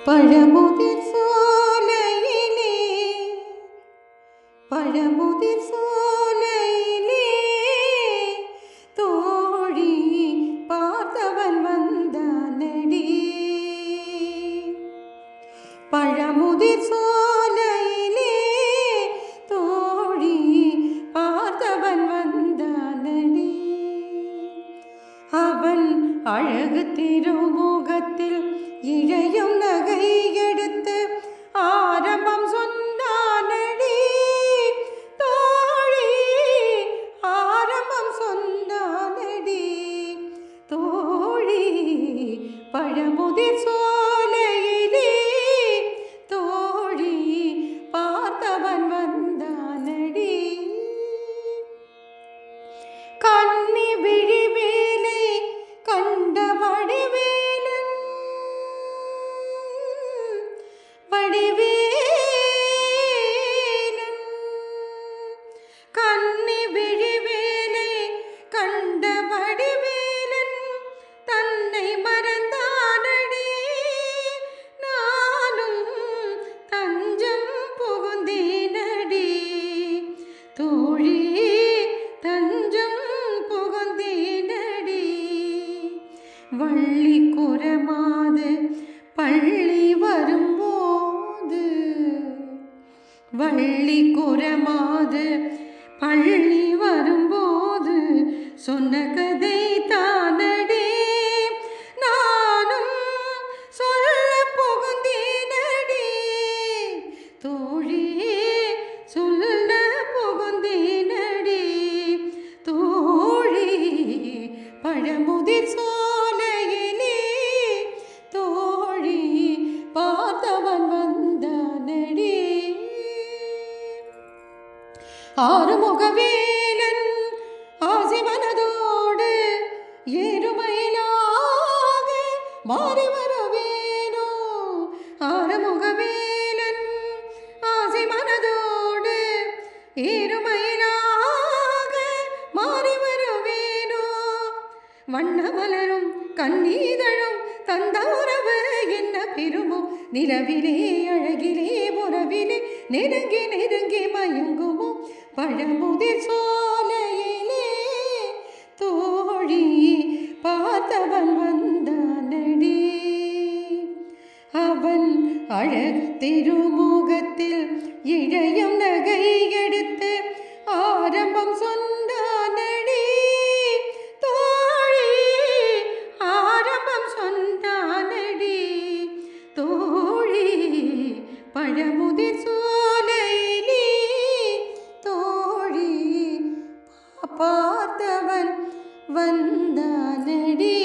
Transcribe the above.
பழமுதிர் சோலையிலே பழமுதிர் சோலையிலே தோழி பார்த்தவன் வந்தானடி. பழமுதிர் சோலையிலே தோழி பார்த்தவன் வந்தானடி. அவன் அழகு திருமுகத்தில் இழையும் நகை எடுத்து ஆரம்பம் சொன்னானடி. தோழி ஆரம்பம் சொன்னானடி. தோழி பழமுதிர் சோலையிலே தோழி பார்த்தவன் வந்தானடி. கண்ணி விழிவேலை கண்ட வடிவேலன் கண்ணி விழிவேலை கண்ட வடிவேலன் தன்னை மறந்தானடி. நானும் தஞ்சம் புகுந்தேனடி. தோழி தஞ்சம் புகுந்தேனடி. வள்ளி குரமாது பள்ளி வரும்போது வள்ளி குரமாது பள்ளி வரும்போது சொன்ன கதை தானடி. நானும் சொல்ல புகுந்தேனடி. தோழி சொல்ல புகுந்தேனடி. தோழி பழமுதிர் சோலையிலே தோழி பார்த்தவன் வந்தானடி. ஆறுமுகவேலன் ஆசி மனதோடு ஏறுமயிலாக மாறி வரவேனோ. ஆறுமுகவேலன் ஆசி மனதோடு ஏறுமயிலாக மாறி வரவேனோ. வண்ண மலரும் கண்ணீதழும் தந்த உறவு என்ன பெருமோ. நிலவிலே அழகிலே உறவிலே நெருங்கி நெருங்கி மயங்குமோ. பழமுதிர் சோலையிலே தோழி பார்த்தவன் வந்தானடி. அவன் அழகு திருமுகத்தில் இழையும் நகை எடுத்து ஆரம்பம் சொன்னானடி. தோழி ஆரம்பம் சொன்னானடி. தோழி பழமுதிர் சோலையிலே தோழி பார்த்தவன் வந்தானடி.